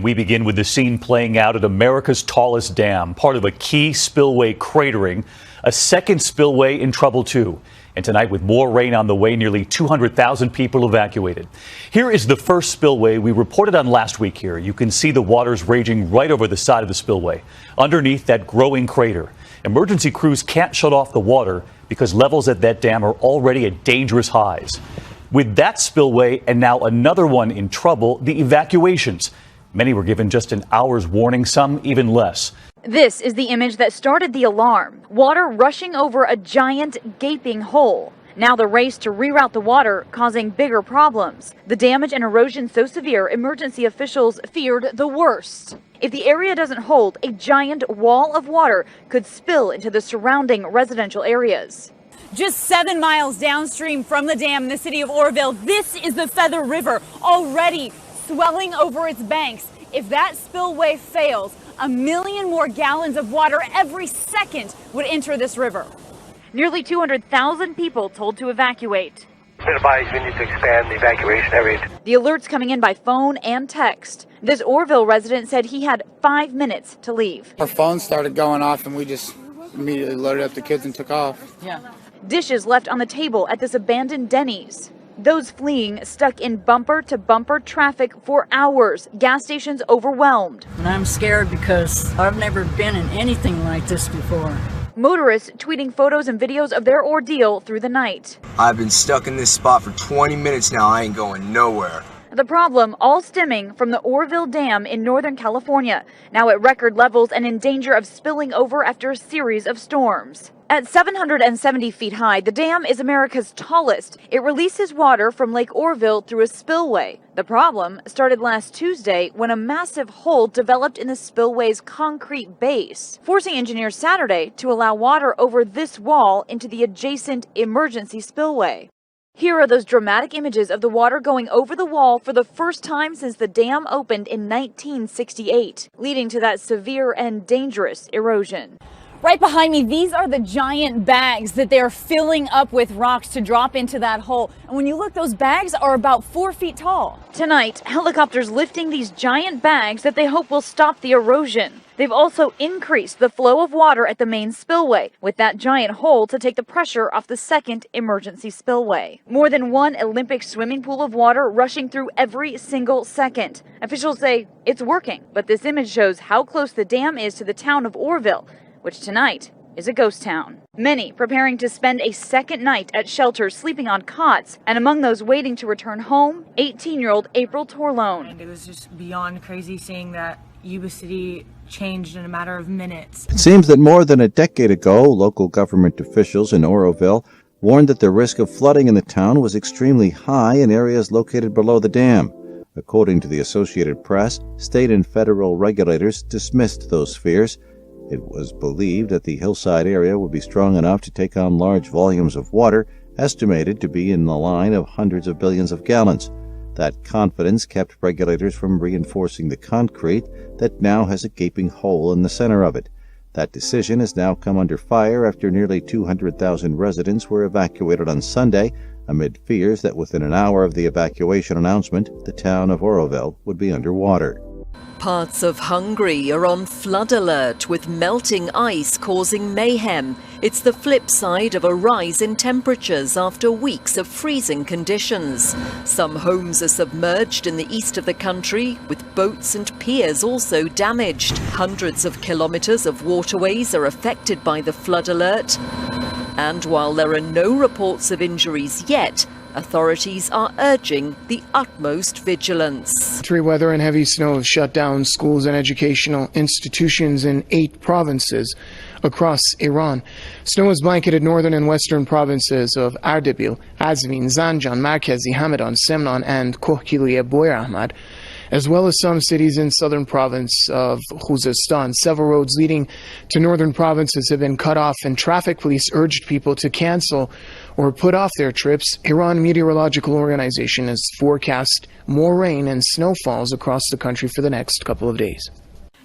We begin with the scene playing out at America's tallest dam, part of a key spillway cratering. A second spillway in trouble, too. And tonight, with more rain on the way, nearly 200,000 people evacuated. Here is the first spillway we reported on last week here. You can see the waters raging right over the side of the spillway, underneath that growing crater. Emergency crews can't shut off the water because levels at that dam are already at dangerous highs. With that spillway and now another one in trouble, the evacuations. Many were given just an hour's warning, some even less. This is the image that started the alarm. Water rushing over a giant gaping hole. Now the race to reroute the water causing bigger problems. The damage and erosion so severe, emergency officials feared the worst. If the area doesn't hold, a giant wall of water could spill into the surrounding residential areas. Just 7 miles downstream from the dam in the city of Oroville, this is the Feather River, already swelling over its banks. If that spillway fails, 1 million more gallons of water every second would enter this river. Nearly 200,000 people told to evacuate. Been advised we need to expand the evacuation area. The alerts coming in by phone and text. This Oroville resident said he had 5 minutes to leave. Our phone started going off and we just immediately loaded up the kids and took off. Dishes left on the table at this abandoned Denny's. Those fleeing stuck in bumper-to-bumper traffic for hours. Gas stations overwhelmed. And I'm scared because I've never been in anything like this before. Motorists tweeting photos and videos of their ordeal through the night. I've been stuck in this spot for 20 minutes now. I ain't going nowhere. The problem all stemming from the Oroville Dam in Northern California, now at record levels and in danger of spilling over after a series of storms. At 770 feet high, the dam is America's tallest. It releases water from Lake Oroville through a spillway. The problem started last Tuesday when a massive hole developed in the spillway's concrete base, forcing engineers Saturday to allow water over this wall into the adjacent emergency spillway. Here are those dramatic images of the water going over the wall for the first time since the dam opened in 1968, leading to that severe and dangerous erosion. Right behind me, these are the giant bags that they're filling up with rocks to drop into that hole. And when you look, those bags are about 4 feet tall. Tonight, helicopters lifting these giant bags that they hope will stop the erosion. They've also increased the flow of water at the main spillway, with that giant hole to take the pressure off the second emergency spillway. More than one Olympic swimming pool of water rushing through every single second. Officials say it's working, but this image shows how close the dam is to the town of Oroville, which tonight is a ghost town. Many preparing to spend a second night at shelters, sleeping on cots, and among those waiting to return home, 18-year-old April Torlone. And it was just beyond crazy seeing that Yuba City changed in a matter of minutes. It seems that more than a decade ago, local government officials in Oroville warned that the risk of flooding in the town was extremely high in areas located below the dam. According to the Associated Press, state and federal regulators dismissed those fears. It was believed that the hillside area would be strong enough to take on large volumes of water, estimated to be in the line of hundreds of billions of gallons. That confidence kept regulators from reinforcing the concrete that now has a gaping hole in the center of it. That decision has now come under fire after nearly 200,000 residents were evacuated on Sunday, amid fears that within an hour of the evacuation announcement, the town of Oroville would be underwater. Parts of Hungary are on flood alert, with melting ice causing mayhem. It's the flip side of a rise in temperatures after weeks of freezing conditions. Some homes are submerged in the east of the country, with boats and piers also damaged. Hundreds of kilometers of waterways are affected by the flood alert. And while there are no reports of injuries yet, authorities are urging the utmost vigilance. Extreme weather and heavy snow have shut down schools and educational institutions in 8 provinces across Iran. Snow has blanketed northern and western provinces of Ardabil, Azvin, Zanjan, Markazi, Hamadan, Semnan, and Kohkiliye Boyar Ahmad, as well as some cities in southern province of Khuzestan. Several roads leading to northern provinces have been cut off, and traffic police urged people to cancel or put off their trips. Iran Meteorological Organization has forecast more rain and snowfalls across the country for the next couple of days.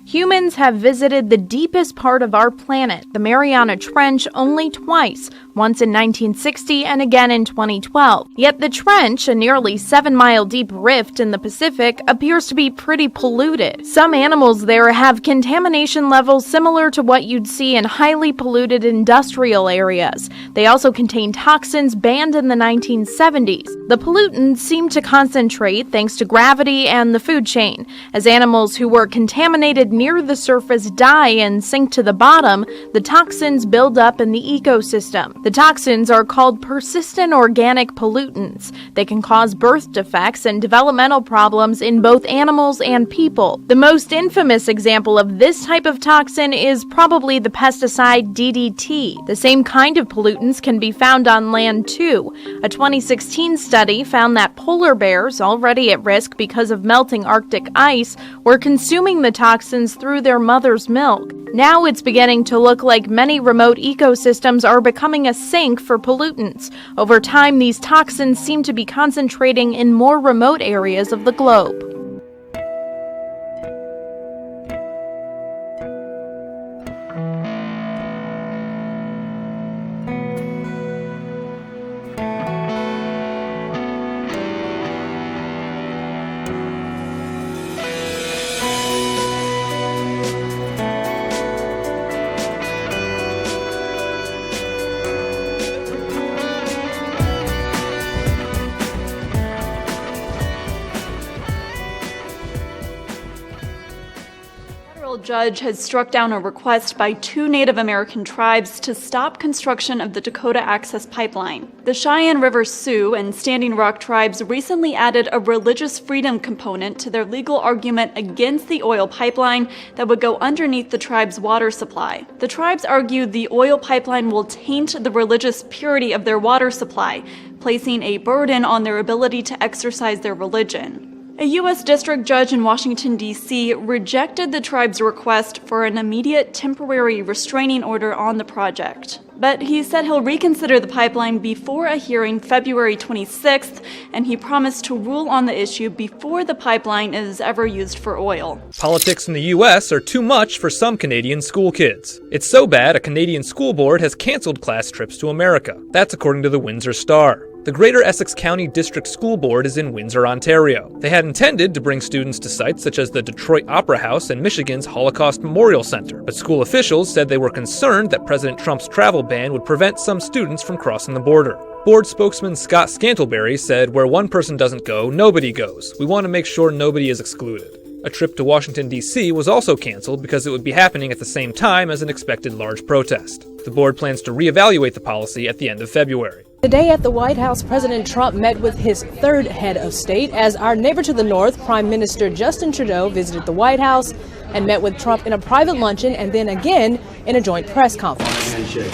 Humans have visited the deepest part of our planet, the Mariana Trench, only twice. once in 1960 and again in 2012. Yet the trench, a nearly 7-mile-deep rift in the Pacific, appears to be pretty polluted. Some animals there have contamination levels similar to what you'd see in highly polluted industrial areas. They also contain toxins banned in the 1970s. The pollutants seem to concentrate thanks to gravity and the food chain. As animals who were contaminated near the surface die and sink to the bottom, the toxins build up in the ecosystem. The toxins are called persistent organic pollutants. They can cause birth defects and developmental problems in both animals and people. The most infamous example of this type of toxin is probably the pesticide DDT. The same kind of pollutants can be found on land too. A 2016 study found that polar bears, already at risk because of melting Arctic ice, were consuming the toxins through their mother's milk. Now it's beginning to look like many remote ecosystems are becoming a sink for pollutants. Over time, these toxins seem to be concentrating in more remote areas of the globe. Judge has struck down a request by 2 Native American tribes to stop construction of the Dakota Access Pipeline. The Cheyenne River Sioux and Standing Rock tribes recently added a religious freedom component to their legal argument against the oil pipeline that would go underneath the tribe's water supply. The tribes argued the oil pipeline will taint the religious purity of their water supply, placing a burden on their ability to exercise their religion. A U.S. district judge in Washington, D.C. rejected the tribe's request for an immediate temporary restraining order on the project. But he said he'll reconsider the pipeline before a hearing February 26th, and he promised to rule on the issue before the pipeline is ever used for oil. Politics in the U.S. are too much for some Canadian school kids. It's so bad a Canadian school board has canceled class trips to America. That's according to the Windsor Star. The Greater Essex County District School Board is in Windsor, Ontario. They had intended to bring students to sites such as the Detroit Opera House and Michigan's Holocaust Memorial Center, but school officials said they were concerned that President Trump's travel ban would prevent some students from crossing the border. Board spokesman Scott Scantlebury said, "Where one person doesn't go, nobody goes. We want to make sure nobody is excluded." A trip to Washington, D.C. was also canceled because it would be happening at the same time as an expected large protest. The board plans to reevaluate the policy at the end of February. Today at the White House, President Trump met with his third head of state as our neighbor to the north, Prime Minister Justin Trudeau, visited the White House and met with Trump in a private luncheon and then again in a joint press conference. Handshake.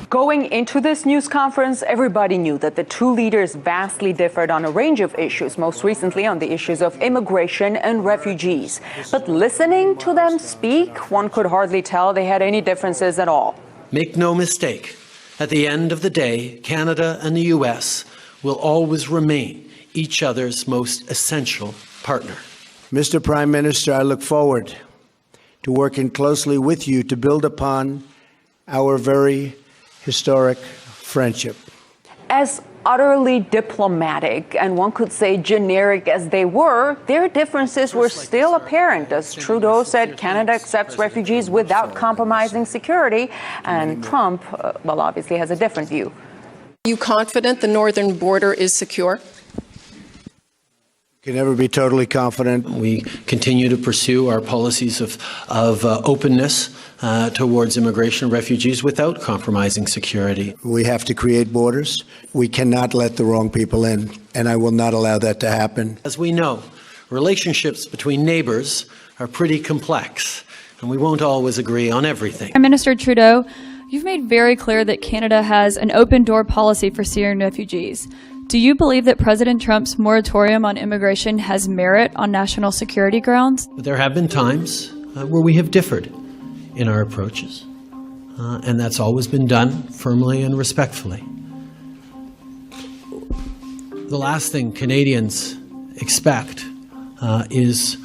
Going into this news conference, everybody knew that the two leaders vastly differed on a range of issues, most recently on the issues of immigration and refugees. But listening to them speak, one could hardly tell they had any differences at all. Make no mistake, at the end of the day, Canada and the U.S. will always remain each other's most essential partner. Mr. Prime Minister, I look forward to working closely with you to build upon our very historic friendship. As utterly diplomatic and one could say generic as they were, their differences were still apparent as Trudeau said Canada accepts refugees without compromising security, and Trump, well, obviously has a different view. Are you confident the northern border is secure? Can never be totally confident. We continue to pursue our policies of openness towards immigration and refugees without compromising security. We have to create borders. We cannot let the wrong people in, and I will not allow that to happen. As we know, relationships between neighbors are pretty complex, and we won't always agree on everything. Prime Minister Trudeau, you've made very clear that Canada has an open door policy for Syrian refugees. Do you believe that President Trump's moratorium on immigration has merit on national security grounds? There have been times where we have differed in our approaches, and that's always been done firmly and respectfully. The last thing Canadians expect is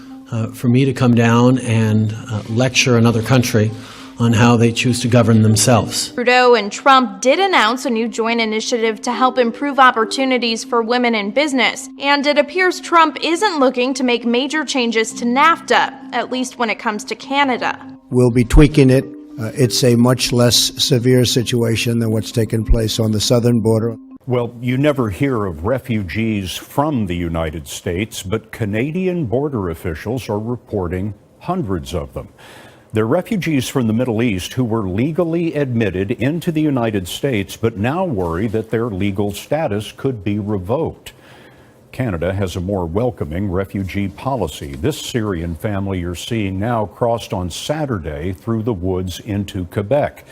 for me to come down and lecture another country on how they choose to govern themselves. Trudeau and Trump did announce a new joint initiative to help improve opportunities for women in business, and it appears Trump isn't looking to make major changes to NAFTA, at least when it comes to Canada. We'll be tweaking it. It's a much less severe situation than what's taken place on the southern border. Well, you never hear of refugees from the United States, but Canadian border officials are reporting hundreds of them. They're refugees from the Middle East who were legally admitted into the United States, but now worry that their legal status could be revoked. Canada has a more welcoming refugee policy. This Syrian family you're seeing now crossed on Saturday through the woods into Quebec.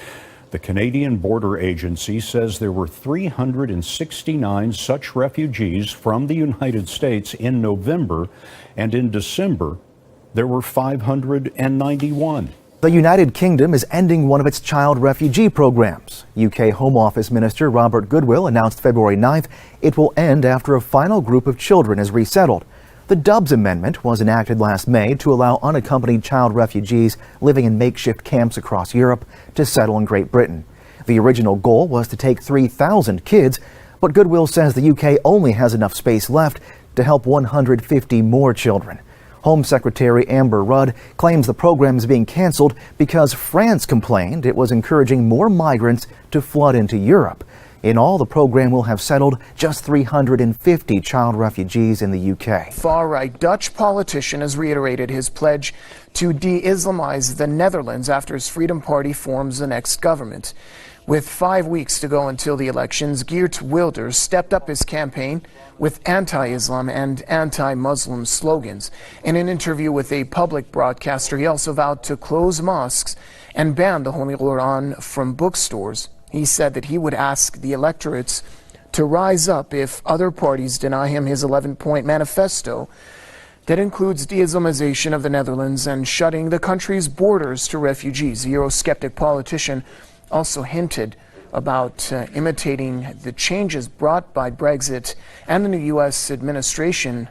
The Canadian Border Agency says there were 369 such refugees from the United States in November, and in December, there were 591. The United Kingdom is ending one of its child refugee programs. UK Home Office Minister Robert Goodwill announced February 9th it will end after a final group of children is resettled. The Dubs Amendment was enacted last May to allow unaccompanied child refugees living in makeshift camps across Europe to settle in Great Britain. The original goal was to take 3,000 kids, but Goodwill says the UK only has enough space left to help 150 more children. Home Secretary Amber Rudd claims the program is being canceled because France complained it was encouraging more migrants to flood into Europe. In all, the program will have settled just 350 child refugees in the UK. Far-right Dutch politician has reiterated his pledge to de-Islamize the Netherlands after his Freedom Party forms the next government. With 5 weeks to go until the elections, Geert Wilders stepped up his campaign with anti-Islam and anti-Muslim slogans. In an interview with a public broadcaster, he also vowed to close mosques and ban the Holy Quran from bookstores. He said that he would ask the electorates to rise up if other parties deny him his 11-point manifesto that includes de-Islamization of the Netherlands and shutting the country's borders to refugees. The Eurosceptic politician also hinted about imitating the changes brought by Brexit and the new U.S. administration.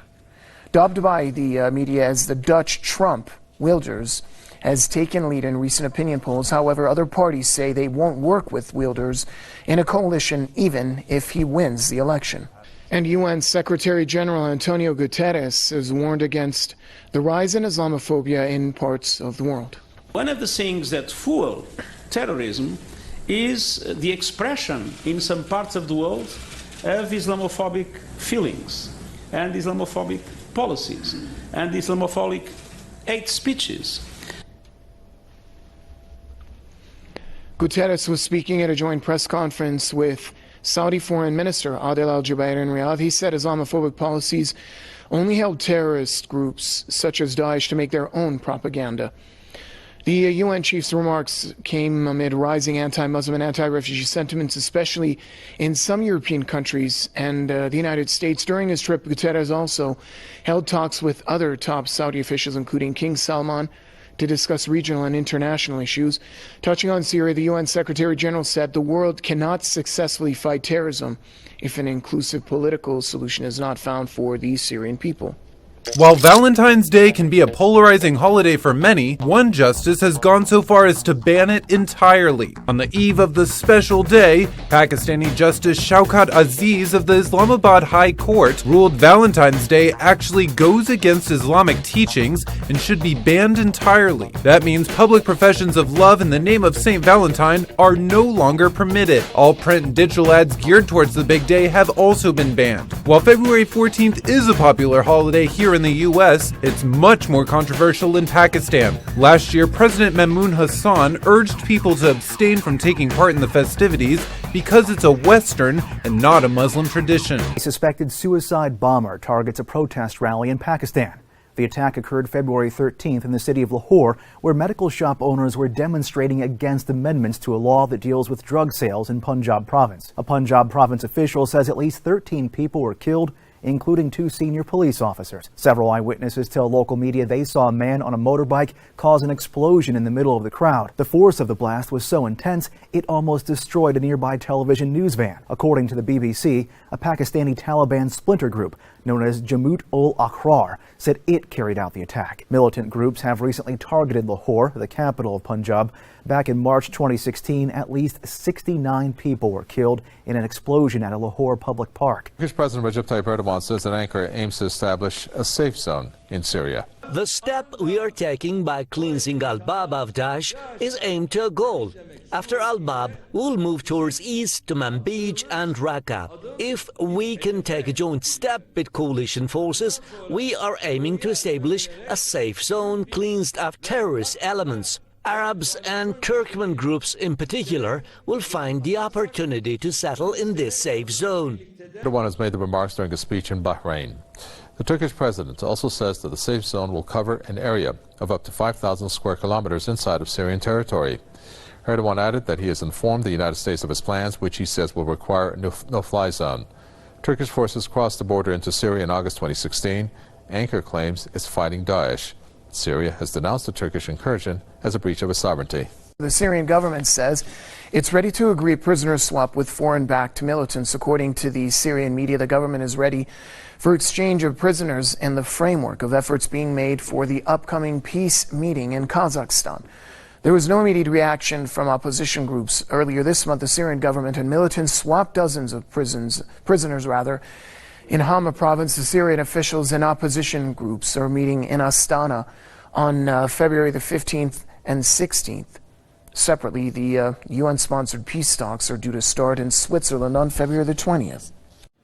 Dubbed by the media as the Dutch Trump, Wilders has taken lead in recent opinion polls. However, other parties say they won't work with Wilders in a coalition even if he wins the election. And UN Secretary General Antonio Guterres has warned against the rise in Islamophobia in parts of the world. One of the things that fuel terrorism is the expression in some parts of the world of Islamophobic feelings and Islamophobic policies and Islamophobic hate speeches. Guterres was speaking at a joint press conference with Saudi Foreign Minister Adel Al-Jubeir in Riyadh. He said Islamophobic policies only help terrorist groups such as Daesh to make their own propaganda. The UN chief's remarks came amid rising anti-Muslim and anti-refugee sentiments, especially in some European countries and the United States. During his trip, Guterres also held talks with other top Saudi officials, including King Salman, to discuss regional and international issues. Touching on Syria, the UN Secretary General said the world cannot successfully fight terrorism if an inclusive political solution is not found for the Syrian people. While Valentine's Day can be a polarizing holiday for many, one justice has gone so far as to ban it entirely. On the eve of the special day, Pakistani Justice Shaukat Aziz of the Islamabad High Court ruled Valentine's Day actually goes against Islamic teachings and should be banned entirely. That means public professions of love in the name of St. Valentine are no longer permitted. All print and digital ads geared towards the big day have also been banned. While February 14th is a popular holiday here in the US, it's much more controversial in Pakistan. Last year, President Mehmood Hassan urged people to abstain from taking part in the festivities because it's a Western and not a Muslim tradition. A suspected suicide bomber targets a protest rally in Pakistan. The attack occurred February 13th in the city of Lahore, where medical shop owners were demonstrating against amendments to a law that deals with drug sales in Punjab province. A Punjab province official says at least 13 people were killed, including 2 senior police officers. Several eyewitnesses tell local media they saw a man on a motorbike cause an explosion in the middle of the crowd. The force of the blast was so intense, it almost destroyed a nearby television news van. According to the BBC, a Pakistani Taliban splinter group known as Jamaat ul-Ahrar, said it carried out the attack. Militant groups have recently targeted Lahore, the capital of Punjab. Back in March 2016, at least 69 people were killed in an explosion at a Lahore public park. Turkish President Recep Tayyip Erdogan says that Ankara aims to establish a safe zone in Syria. The step we are taking by cleansing Al-Bab of Daesh is aimed to a goal. After Al-Bab, we'll move towards east to Manbij and Raqqa. If we can take a joint step with coalition forces, we are aiming to establish a safe zone cleansed of terrorist elements. Arabs and Turkmen groups in particular will find the opportunity to settle in this safe zone. Erdogan has made the remarks during a speech in Bahrain. The Turkish president also says that the safe zone will cover an area of up to 5,000 square kilometers inside of Syrian territory. Erdogan added that he has informed the United States of his plans, which he says will require a no-fly zone. Turkish forces crossed the border into Syria in August 2016. Ankara claims it's fighting Daesh. Syria has denounced the Turkish incursion as a breach of its sovereignty. The Syrian government says it's ready to agree prisoner swap with foreign-backed militants. According to the Syrian media, the government is ready for exchange of prisoners in the framework of efforts being made for the upcoming peace meeting in Kazakhstan. There was no immediate reaction from opposition groups. Earlier this month, the Syrian government and militants swapped dozens of prisoners in Hama province. The Syrian officials and opposition groups are meeting in Astana on February the 15th and 16th. Separately, the UN-sponsored peace talks are due to start in Switzerland on February the 20th.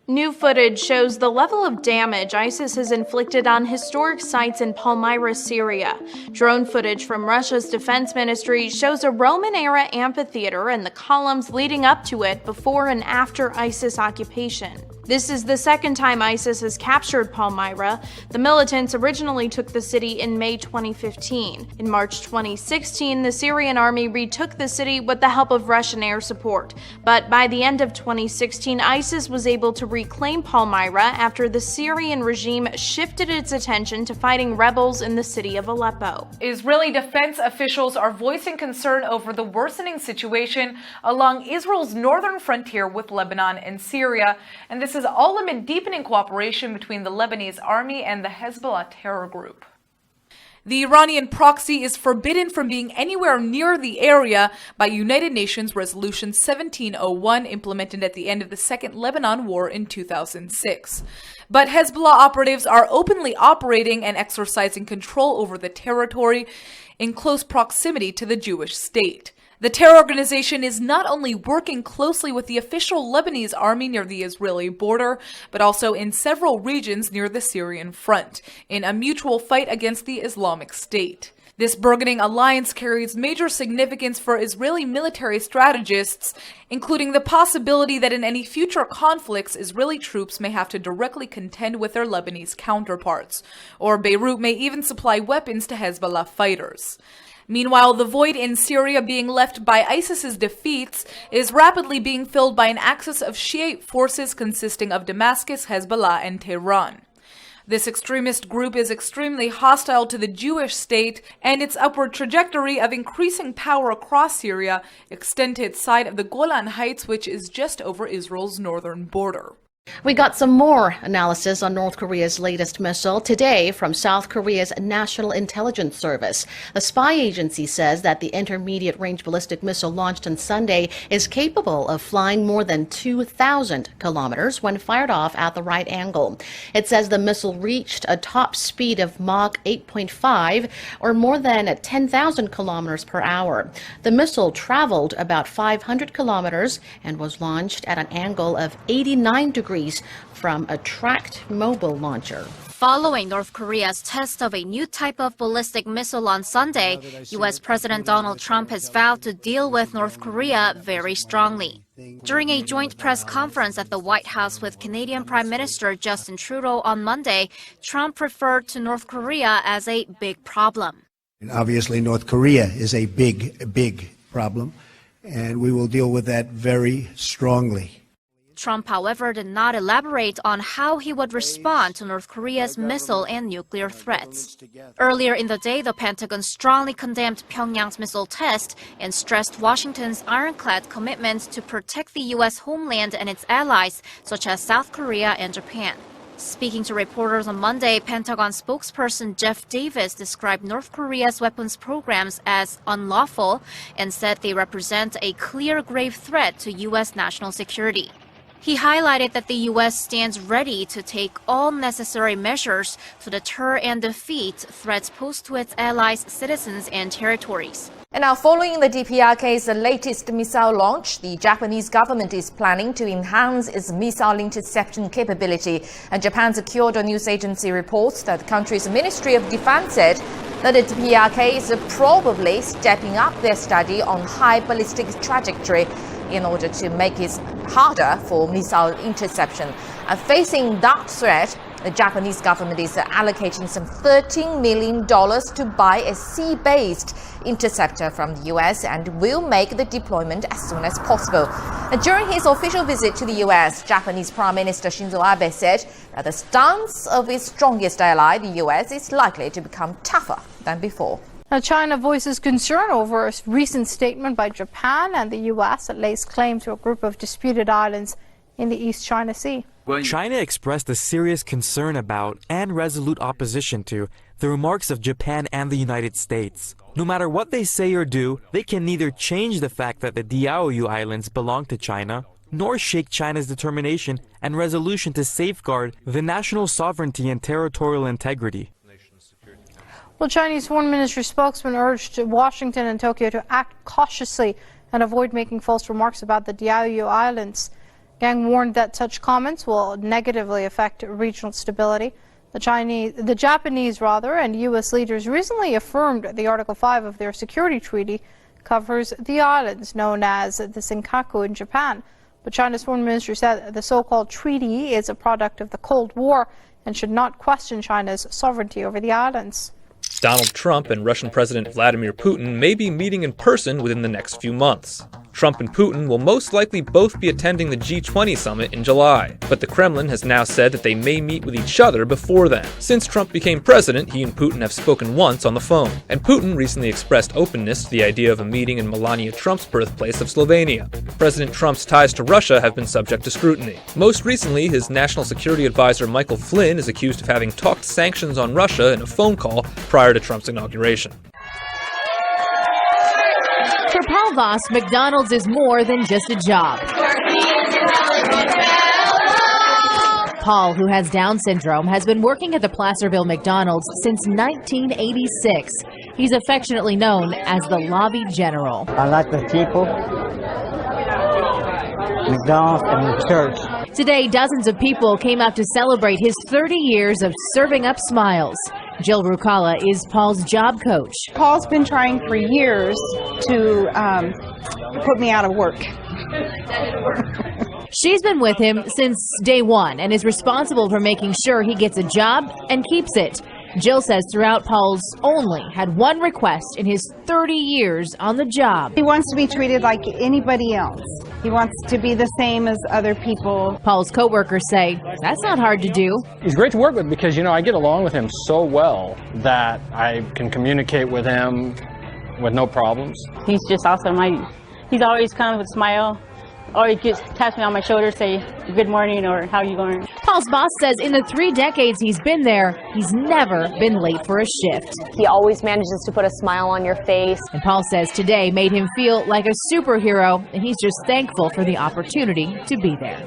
New footage shows the level of damage ISIS has inflicted on historic sites in Palmyra, Syria. Drone footage from Russia's defense ministry shows a Roman-era amphitheater and the columns leading up to it before and after ISIS occupation. This is the second time ISIS has captured Palmyra. The militants originally took the city in May 2015. In March 2016, the Syrian army retook the city with the help of Russian air support. But by the end of 2016, ISIS was able to reclaim Palmyra after the Syrian regime shifted its attention to fighting rebels in the city of Aleppo. Israeli defense officials are voicing concern over the worsening situation along Israel's northern frontier with Lebanon and Syria, and this is all amid deepening cooperation between the Lebanese army and the Hezbollah terror group. The Iranian proxy is forbidden from being anywhere near the area by United Nations Resolution 1701, implemented at the end of the Second Lebanon War in 2006. But Hezbollah operatives are openly operating and exercising control over the territory in close proximity to the Jewish state. The terror organization is not only working closely with the official Lebanese army near the Israeli border, but also in several regions near the Syrian front, in a mutual fight against the Islamic State. This burgeoning alliance carries major significance for Israeli military strategists, including the possibility that in any future conflicts, Israeli troops may have to directly contend with their Lebanese counterparts, or Beirut may even supply weapons to Hezbollah fighters. Meanwhile, the void in Syria being left by ISIS's defeats is rapidly being filled by an axis of Shiite forces consisting of Damascus, Hezbollah, and Tehran. This extremist group is extremely hostile to the Jewish state, and its upward trajectory of increasing power across Syria extend to its side of the Golan Heights, which is just over Israel's northern border. We got some more analysis on North Korea's latest missile today from South Korea's National Intelligence Service. The spy agency says that the intermediate-range ballistic missile launched on Sunday is capable of flying more than 2,000 kilometers when fired off at the right angle. It says the missile reached a top speed of Mach 8.5, or more than 10,000 kilometers per hour. The missile traveled about 500 kilometers and was launched at an angle of 89 degrees from a tracked mobile launcher. Following North Korea's test of a new type of ballistic missile on Sunday, U.S. President Donald Trump has vowed to deal with North Korea very strongly. During a joint press conference at the White House with Canadian Prime Minister Justin Trudeau on Monday, Trump referred to North Korea as a big problem. And obviously, North Korea is a big problem, and we will deal with that very strongly. Trump, however, did not elaborate on how he would respond to North Korea's missile and nuclear threats. Earlier in the day, the Pentagon strongly condemned Pyongyang's missile test and stressed Washington's ironclad commitment to protect the U.S. homeland and its allies, such as South Korea and Japan. Speaking to reporters on Monday, Pentagon spokesperson Jeff Davis described North Korea's weapons programs as unlawful and said they represent a clear grave threat to U.S. national security. He highlighted that the U.S. stands ready to take all necessary measures to deter and defeat threats posed to its allies, citizens, and territories. And now, following the DPRK's latest missile launch, the Japanese government is planning to enhance its missile interception capability. And Japan's Kyodo news agency reports that the country's Ministry of Defense said that the DPRK is probably stepping up their study on high ballistic trajectory in order to make it harder for missile interception. And facing that threat, the Japanese government is allocating some $13 million to buy a sea-based interceptor from the U.S. and will make the deployment as soon as possible. During his official visit to the U.S., Japanese Prime Minister Shinzo Abe said that the stance of its strongest ally, the U.S., is likely to become tougher than before. Now, China voices concern over a recent statement by Japan and the U.S. that lays claim to a group of disputed islands in the East China Sea. China expressed a serious concern about and resolute opposition to the remarks of Japan and the United States. No matter what they say or do, they can neither change the fact that the Diaoyu Islands belong to China, nor shake China's determination and resolution to safeguard the national sovereignty and territorial integrity. Well, Chinese Foreign Ministry spokesman urged Washington and Tokyo to act cautiously and avoid making false remarks about the Diaoyu Islands. Yang warned that such comments will negatively affect regional stability. The Japanese and U.S. leaders recently affirmed the Article 5 of their security treaty covers the islands known as the Senkaku in Japan. But China's foreign ministry said the so-called treaty is a product of the Cold War and should not question China's sovereignty over the islands. Donald Trump and Russian President Vladimir Putin may be meeting in person within the next few months. Trump and Putin will most likely both be attending the G20 summit in July, but the Kremlin has now said that they may meet with each other before then. Since Trump became president, he and Putin have spoken once on the phone, and Putin recently expressed openness to the idea of a meeting in Melania Trump's birthplace of Slovenia. President Trump's ties to Russia have been subject to scrutiny. Most recently, his national security advisor Michael Flynn is accused of having talked sanctions on Russia in a phone call prior to Trump's inauguration. For Paul Voss, McDonald's is more than just a job. Paul, who has Down syndrome, has been working at the Placerville McDonald's since 1986. He's affectionately known as the Lobby General. I like the people, McDonald's, and the church. Today, dozens of people came out to celebrate his 30 years of serving up smiles. Jill Rucala is Paul's job coach. Paul's been trying for years to put me out of work. She's been with him since day one and is responsible for making sure he gets a job and keeps it. Jill says throughout, Paul's only had one request in his 30 years on the job. He wants to be treated like anybody else. He wants to be the same as other people. Paul's co-workers say that's not hard to do. He's great to work with because, I get along with him so well that I can communicate with him with no problems. He's just awesome. He's always kind of with a smile. Or he just taps me on my shoulder, say, good morning, or how you going? Paul's boss says in the 3 decades he's been there, he's never been late for a shift. He always manages to put a smile on your face. And Paul says today made him feel like a superhero, and he's just thankful for the opportunity to be there.